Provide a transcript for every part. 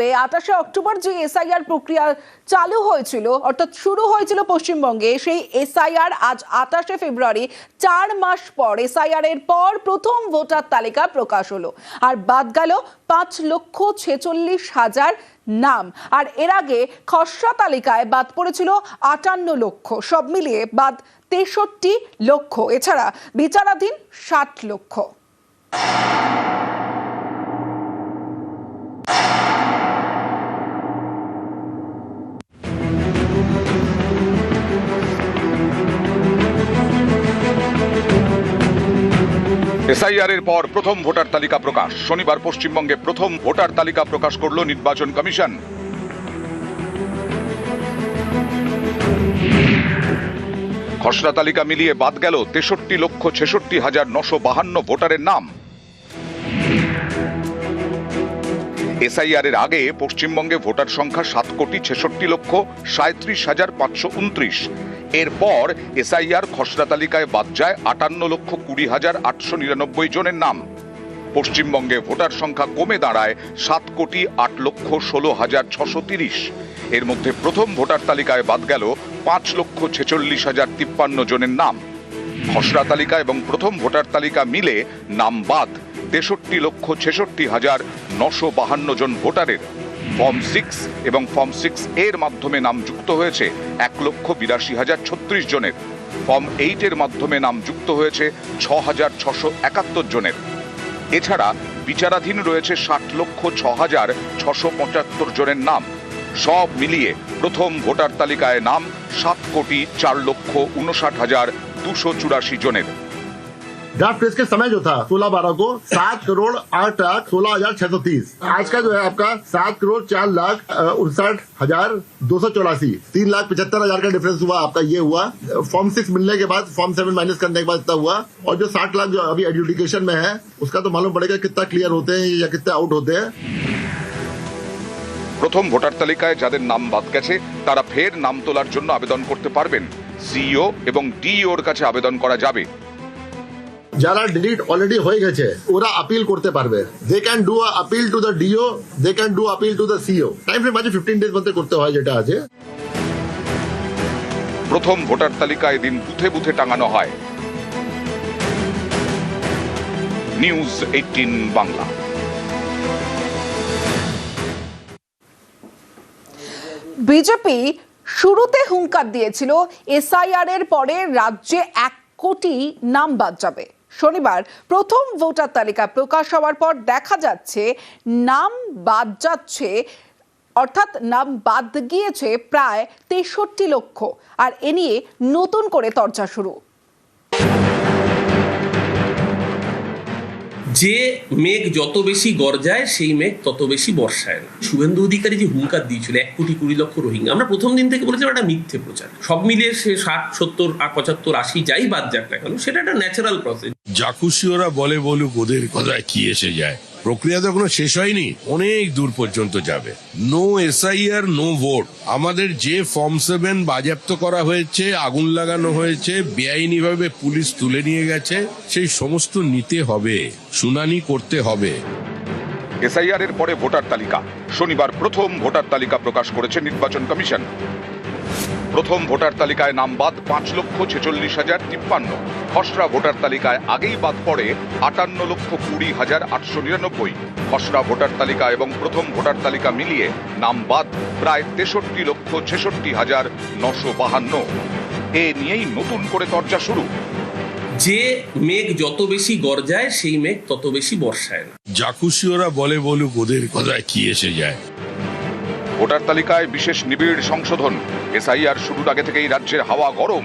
28 October যে SIR প্রক্রিয়া চালু হয়েছিল অর্থাৎ শুরু হয়েছিল পশ্চিমবঙ্গে, সেই এসআইআর আজ 28 ফেব্রুয়ারি 4 মাস পর এসআইআর এর পর প্রথম ভোটার তালিকা প্রকাশ হলো। আর বাদ গেল 5,46,000 নাম। আর এর আগে খসড়া তালিকায় বাদ পড়েছিল 58 লক্ষ, সব মিলিয়ে বাদ 63 লক্ষ, এছাড়া বিচারাধীন 60 লক্ষ। এসআইআর এর পর প্রথম ভোটার তালিকা প্রকাশ। শনিবার পশ্চিমবঙ্গে প্রথম ভোটার তালিকা প্রকাশ করল নির্বাচন কমিশন। খসড়া তালিকা মিলিয়ে বাদ গেল 63,66,952 ভোটারের নাম। এসআইআর এর আগে পশ্চিমবঙ্গে ভোটার সংখ্যা 7,66,37,529। এরপর এসআইআর খসড়া তালিকায় বাদ যায় 58,20,899 জনের নাম। পশ্চিমবঙ্গে ভোটার সংখ্যা কমে দাঁড়ায় 7,08,16,630। এর মধ্যে প্রথম ভোটার তালিকায় বাদ গেল 5,46,053 জনের নাম। খসড়া তালিকা এবং প্রথম ভোটার তালিকা মিলে নাম বাদ 63,66,952 জন ভোটারের। ফর্ম 6 এবং ফর্ম 6 এর মাধ্যমে নাম যুক্ত হয়েছে 1,82,036 জনের। ফর্ম 8 এর মাধ্যমে নাম যুক্ত হয়েছে 6,671 জনের। এছাড়া বিচারাধীন রয়েছে 60,06,675 জনের নাম। সব মিলিয়ে প্রথম ভোটার তালিকায় নাম 7,04,59,284 জনের। ड्राफ्ट टेस्ट के समय जो था 16/12 को 7,08,16,630। आज का जो है आपका 7,04,59,284। 3,75,000 का डिफरेंस हुआ आपका, ये हुआ फॉर्म 6 मिलने के बाद, फॉर्म 7 माइनस करने के बाद इतना हुआ। और जो 60 लाख जो अभी एडजुडिकेशन में है उसका तो मालूम पड़ेगा कितना क्लियर होते हैं या कितने आउट होते हैं। প্রথম ভোটার তালিকায় যাদের নাম বাদ গেছে তারা ফের নাম তোলার জন্য আবেদন করতে পারবেন। সিইও এবং ডিইওর কাছে আবেদন করা যাবে। যারা ডিলিট অলরেডি হয়ে গেছে ওরা আপিল করতে পারবে। They can do appeal to the DO, they can do appeal to the CEO. Time frame আছে 15 ডেজ মধ্যে করতে হয় যেটা আছে। প্রথম ভোটার তালিকায় দিন বুথে বুথে টাঙানো হয়। নিউজ 18 বাংলা। বিজেপি শুরুতে হুঙ্কার দিয়েছিল এসআইআর এর পরে রাজ্যে 1 কোটি নাম বাদ যাবে। শনিবার প্রথম ভোটার তালিকা প্রকাশ হওয়ার পর দেখা যাচ্ছে নাম বাদ যাচ্ছে, অর্থাৎ নাম বাদ গিয়েছে প্রায় 63 লক্ষ। আর এ নিয়ে নতুন করে চর্চা শুরু। যে মেঘ যত বেশি গর্জায় সেই মেঘ তত বেশি বর্ষায় না। শুভেন্দু অধিকারী যে হুঙ্কার দিয়েছিল 1,20,00,000 রোহিঙ্গা, আমরা প্রথম দিন থেকে বলেছিলাম একটা মিথ্যে প্রচার। সব মিলিয়ে সে 60, 70, 75, 80 যাই বাদ যাক না কেন, সেটা একটা ন্যাচারাল প্রসেস। যা খুশি ওরা বলে বলুক, ওদের কথায় কি এসে যায়। প্রক্রিয়া তো এখনো শেষ হয়নি, অনেক দূর পর্যন্ত যাবে। No SIR no vote. আমাদের যে ফর্ম 7 বাজেয়াপ্ত করা হয়েছে, আগুন লাগানো হয়েছে, বেআইনিভাবে পুলিশ তুলে নিয়ে গেছে, সেই সমস্ত নিতে হবে, শুনানি করতে হবে। এসআইআর এর পরে ভোটার তালিকা। শনিবার প্রথম ভোটার তালিকা প্রকাশ করেছে নির্বাচন কমিশন। প্রথম ভোটার তালিকায় নাম বাদ 5,46,053। খসড়া ভোটার তালিকায় আগেই বাদ পড়ে 58,20,899। খসড়া ভোটার তালিকা এবং প্রথম ভোটার তালিকা মিলিয়ে নাম বাদ প্রায় 63,66,952। এ নিয়েই নতুন করে চর্চা শুরু। যে মেঘ যত বেশি গর্জায় সেই মেঘ তত বেশি বর্ষায় না। যা খুশি ওরা বলে বলুক, ওদের কথায় কি এসে যায়। ভোটার তালিকায় বিশেষ নিবিড় সংশোধন। এসআইআর শুরুর আগে থেকেই রাজ্যের হাওয়া গরম।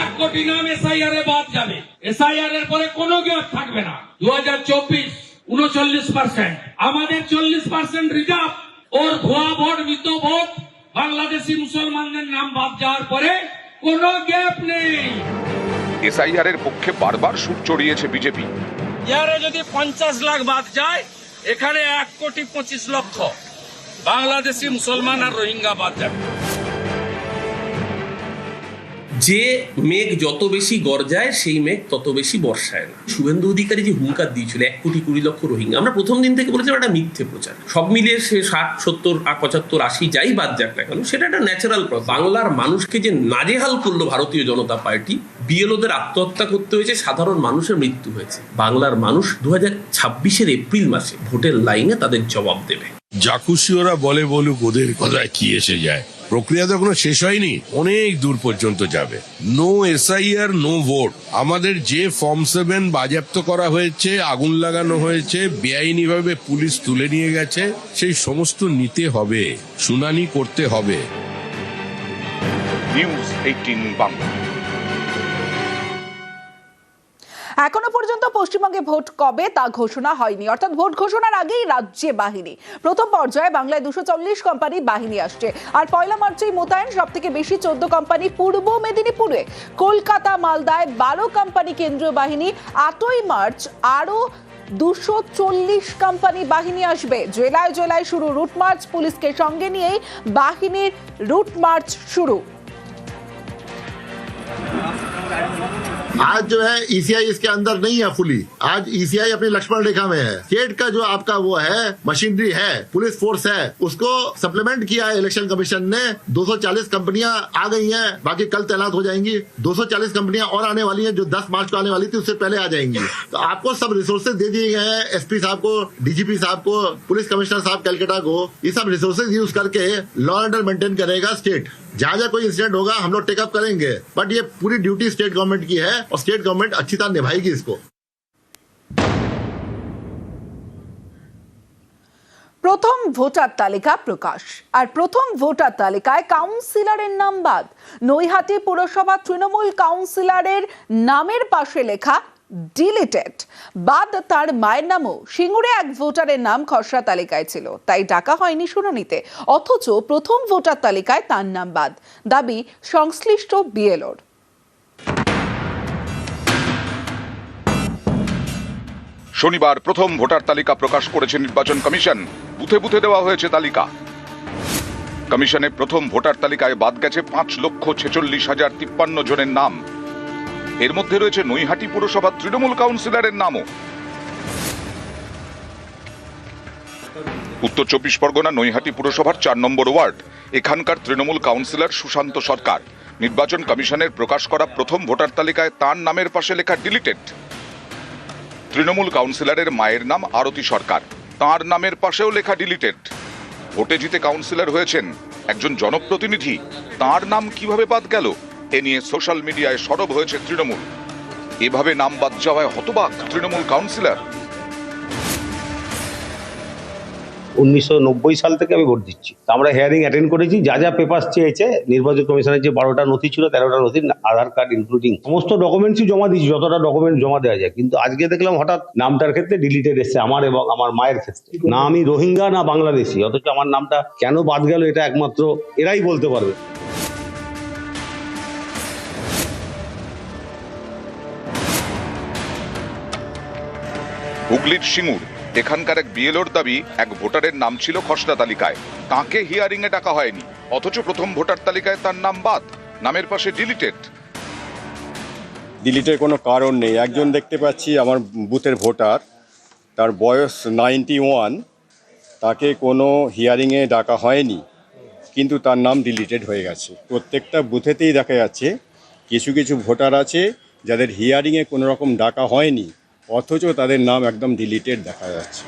1 কোটি নাম এসআইআর এ বাদ যাবে। এসআইআর এর পরে কোনো গ্যাপ থাকবে না। 2024 39%, আমাদের 40% রিজার্ভ। ওর ভুয়া ভোট, মৃত ভোট, বাংলাদেশি মুসলমানদের নাম বাদ যাওয়ার পরে কোনো গ্যাপ নেই। এসআইআর এর পক্ষে বারবার সুর চড়িয়েছে বিজেপি। ইয়ারে যদি 50 লাখ বাদ যায়, এখানে 1,25,00,000 বাংলাদেশি মুসলমান আর রোহিঙ্গা বাদ যাবে। যে মেঘ যত বেশি গর্জায় সেই মেঘ তত বেশি বর্ষায় না। শুভেন্দু অধিকারী যে হুঙ্কার দিয়েছিল 1,20,00,000 রোহিঙ্গা, আমরা প্রথম দিন থেকে বলেছিলাম একটা মিথ্যে প্রচার। সব মিলিয়ে সে 60, 70, 75, 80 যাই বাদ যাক না কেন, সেটা একটা ন্যাচারাল প্রসেস। বাংলার মানুষকে যে নাজেহাল করলো ভারতীয় জনতা পার্টি, বিএলওদের আত্মহত্যা করতে হয়েছে, সাধারণ মানুষের মৃত্যু হয়েছে। বাংলার মানুষ 2026 এপ্রিল মাসে ভোটের লাইনে তাদের জবাব দেবে। যা খুশি ওরা বলে বলুক, ওদের কথায় কি এসে যায়। প্রক্রিয়া তো কোনো শেষ হয়নি, অনেক দূর পর্যন্ত যাবে। No SIR no vote. আমাদের যে ফর্ম 7 বাজেয়াপ্ত করা হয়েছে, আগুন লাগানো হয়েছে, বেআইনিভাবে পুলিশ তুলে নিয়ে গেছে, সেই সমস্ত নিতে হবে, শুনানি করতে হবে। নিউজ 18 বাংলা। এখনো পর্যন্ত পশ্চিমবঙ্গে ভোট কবে তা ঘোষণা হয়নি, অর্থাৎ ভোট ঘোষণার আগেই রাজ্যে বাহিনী। প্রথম পর্যায়ে বাংলায় 240 কোম্পানি বাহিনী আসছে, আর 1 মার্চেই মোতায়েন সব থেকে বেশি 14 কোম্পানি পূর্ব মেদিনীপুরে। কলকাতা মালদায় 12 কোম্পানি কেন্দ্রীয় বাহিনী। 8ই মার্চ আরো 240 কোম্পানি বাহিনী আসবে। জেলায় জেলায় শুরু রুট মার্চ, পুলিশকে সঙ্গে নিয়েই বাহিনীর রুট মার্চ শুরু। आज जो है ईसीआई इसके अंदर नहीं है फुली। आज ईसीआई अपनी लक्ष्मण रेखा में है। स्टेट का जो आपका वो है मशीनरी है, पुलिस फोर्स है, उसको सप्लीमेंट किया है इलेक्शन कमीशन ने। 240 कंपनियां आ गई हैं, बाकी कल तैनात हो जाएंगी। 240 कंपनियां और आने वाली हैं, जो 10 मार्च को आने वाली थी उससे पहले आ जाएंगी। तो आपको सब रिसोर्सेज दे दिए गए हैं, एसपी साहब को, डीजीपी साहब को, पुलिस कमिश्नर साहब कैलकाटा को। ये सब रिसोर्सेज यूज करके लॉ एंड ऑर्डर मेंटेन करेगा स्टेट। जहां जहां कोई इंसिडेंट होगा हम लोग टेकअप करेंगे, बट ये पूरी ड्यूटी स्टेट गवर्नमेंट की है और स्टेट गवर्नमेंट अच्छी तरह निभाएगी इसको। প্রথম ভোটার তালিকা প্রকাশ, আর প্রথম ভোটার তালিকায় কাউন্সিলরের নাম বাদ। নৈহাটি পুরসভা তৃণমূল কাউন্সিলরের নামের পাশে লেখা ডিলিটেড, বাদ তার মায়ের নামও। সিঙ্গুরে এক ভোটারের নাম খসড়া তালিকায় ছিল, তাই ডাকা হয়নি শুনানিতে। অথচ প্রথম ভোটার তালিকায় তার নাম বাদ, দাবি সংশ্লিষ্ট বিএলওর। শনিবার প্রথম ভোটার তালিকা প্রকাশ করেছে নির্বাচন কমিশন। বুথে বুথে দেওয়া হয়েছে তালিকা। কমিশনের প্রথম ভোটার তালিকায় বাদ গেছে 5,46,053 জনের নাম। এর মধ্যে রয়েছে নৈহাটি পুরসভা তৃণমূল কাউন্সিলরের নামও। উত্তর 24 পরগনা নৈহাটি পুরসভার 4 নম্বর ওয়ার্ড। এখানকার তৃণমূল কাউন্সিলর সুশান্ত সরকার। নির্বাচন কমিশনের প্রকাশ করা প্রথম ভোটার তালিকায় তার নামের পাশে লেখা ডিলিটেড। তৃণমূল কাউন্সিলরের মায়ের নাম আরতি সরকার, তার নামের পাশেও লেখা ডিলিটেড। ভোটে জিতে কাউন্সিলর হয়েছেন একজন জনপ্রতিনিধি, তার নাম কিভাবে বাদ গেল এ নিয়ে সোশ্যাল মিডিয়ায় সরব হয়েছে তৃণমূল। এভাবে নাম বাদ যাওয়ায় হতবাক তৃণমূল কাউন্সিলর। 1990 সাল থেকে আমি ভোট দিচ্ছি। আমরা হিয়ারিং অ্যাটেন্ড করেছি, যা যা পেপারস চেয়েছে নির্বাচন কমিশনের যে 12টা নথি ছিল, 13টা নথি, আধার কার্ড ইনক্লুডিং সমস্ত ডকুমেন্টসই জমা দিয়েছি, যতটা ডকুমেন্ট জমা দেওয়া যায়। কিন্তু আজকে দেখলাম হঠাৎ নামটার ক্ষেত্রে ডিলিটেড এসছে, আমার এবং আমার মায়ের ক্ষেত্রে। না আমি রোহিঙ্গা না বাংলাদেশি, অথচ আমার নামটা কেন বাদ গেল এটা একমাত্র এরাই বলতে পারবে। হুগলির সিঙ্গুর এখানকার এক বিএলওর দাবি, এক ভোটারের নাম ছিল খসড়া তালিকায়, তাকে হিয়ারিং এ ডাকা হয়নি, অথচ প্রথম ভোটার তালিকায় তার নাম বাদ, নামের পাশে ডিলিটেড। ডিলিটের কোনো কারণ নেই। একজন দেখতে পাচ্ছি আমার বুথের ভোটার, তার বয়স 91, তাকে কোনো হিয়ারিংয়ে ডাকা হয়নি, কিন্তু তার নাম ডিলিটেড হয়ে গেছে। প্রত্যেকটা বুথেতেই দেখা যাচ্ছে কিছু কিছু ভোটার আছে যাদের হিয়ারিংয়ে কোনো রকম ডাকা হয়নি, অথচ তাদের নাম একদম ডিলিটেড দেখা যাচ্ছে।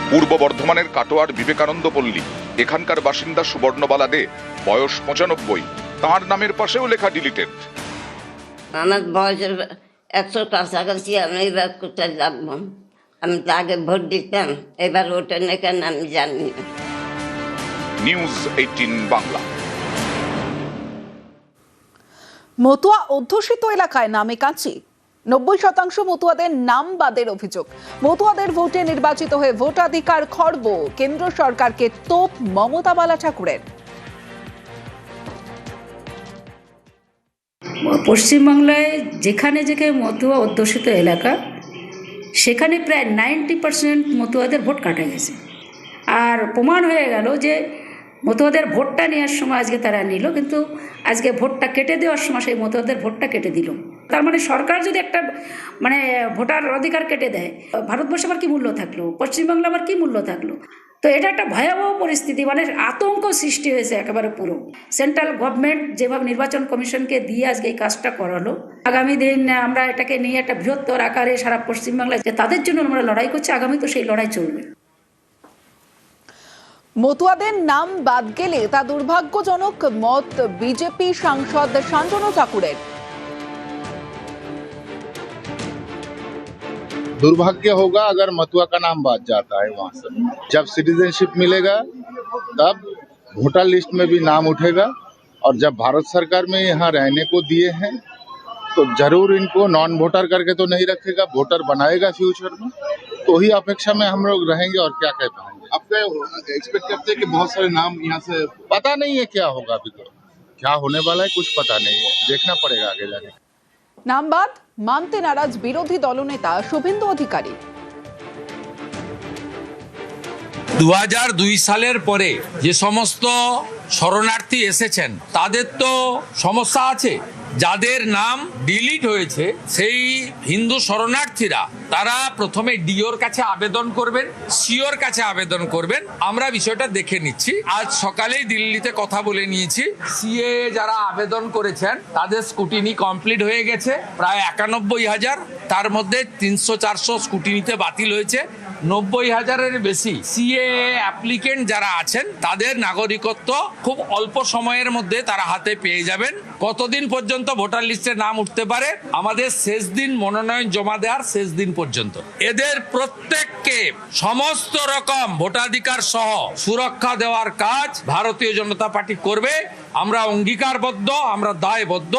পূর্ব বর্ধমানের কাটোয়ার বিবেকানন্দ পল্লী এখানকার বাসিন্দা সুবর্ণবালা দে, বয়স 95, তার নামের পাশেও লেখা ডিলিটেড। আমার বয়সের 100 কাছাকাছি, আমি এবার কোথায় যাবো? আমি তো আগে ভোট দিতাম, এবার ওটা নেই কেন আমি জানি না। নিউজ 18 বাংলা। মতুয়া অধ্যুষিত এলাকায় নামে কাঁচি। 90% মতুয়াদের নাম বাদের অভিযোগ। মতুয়াদের ভোটে নির্বাচিত হয়ে ভোটাধিকার খর্ব, কেন্দ্র সরকারকে তোপ মমতা বালা ঠাকুরের। পশ্চিমবাংলায় যেখানে যেখানে মতুয়া অধ্যুষিত এলাকা, সেখানে প্রায় 90% মতুয়াদের ভোট কাটা গেছে। আর প্রমাণ হয়ে গেল যে মতুয়াদের ভোটটা নেওয়ার সময় আজকে তারা নিল, কিন্তু আজকে ভোটটা কেটে দেওয়ার সময় সেই মতুয়াদের ভোটটা কেটে দিল। তার মানে সরকার যদি একটা মানে ভোটার অধিকার কেটে দেয়, ভারতবর্ষে আবার কি মূল্য থাকলো, পশ্চিমবাংলা আবার কি মূল্য থাকলো? তো এটা একটা ভয়াবহ পরিস্থিতি, মানে আতঙ্ক সৃষ্টি হয়েছে একেবারে পুরো। সেন্ট্রাল গভর্নমেন্ট যেভাবে নির্বাচন কমিশনকে দিয়ে আজকে এই কাজটা করালো, আগামী দিন আমরা এটাকে নিয়ে একটা বৃহত্তর আকারে সারা পশ্চিমবাংলায় যে তাদের জন্য আমরা লড়াই করছি, আগামী তো সেই লড়াই চলবে। মতুয়াদের নাম বাদ গেলে তা দুর্ভাগ্যজনক মত বিজেপি সাংসদ শান্তনু ঠাকুরের। दुर्भाग्य होगा अगर मथुआ का नाम बात जाता है वहां से। जब सिटीजनशिप मिलेगा तब वोटर लिस्ट में भी नाम उठेगा, और जब भारत सरकार में यहाँ रहने को दिए हैं तो जरूर इनको नॉन वोटर करके तो नहीं रखेगा, वोटर बनाएगा फ्यूचर में। तो ही अपेक्षा में हम लोग रहेंगे और क्या कह पाएंगे। आपका एक्सपेक्ट करते हैं कि बहुत सारे नाम यहाँ से, पता नहीं है क्या होगा, अभी तो क्या होने वाला है कुछ पता नहीं है, देखना पड़ेगा आगे जाके। নাম বাদ মানতে নারাজ বিরোধী দলনেতা শুভেন্দু অধিকারী। 2002 সালের পরে যে সমস্ত শরণার্থী এসেছেন তাদের তো সমস্যা আছে। যাদের নাম ডিলিট হয়েছে সেই হিন্দু শরণার্থীরা তারা প্রথমে ডিওর কাছে আবেদন করবেন, সিওর কাছে আবেদন করবেন। আমরা বিষয়টা দেখে নিচ্ছি। আজ সকালেই দিল্লিতে কথা বলে নিয়েছি। সিএ যারা আবেদন করেছেন তাদের স্কুটিনি কমপ্লিট হয়ে গেছে প্রায় 91,000, তার মধ্যে 300-400 স্কুটিনিতে বাতিল হয়েছে। 90,000-এর বেশি সিএ অ্যাপ্লিকেন্ট যারা আছেন তাদের নাগরিকত্ব খুব অল্প সময়ের মধ্যে তারা হাতে পেয়ে যাবেন। কতদিন পর্যন্ত ভোটার লিস্টে নাম উঠতে পারে? আমাদের শেষ দিন মনোনয়ন জমা দেওয়ার শেষ দিন পর্যন্ত। এদের প্রত্যেককে সমস্ত রকম ভোটাধিকার সহ সুরক্ষা দেওয়ার কাজ ভারতীয় জনতা পার্টি করবে। আমরা অঙ্গীকারবদ্ধ, আমরা দায়বদ্ধ।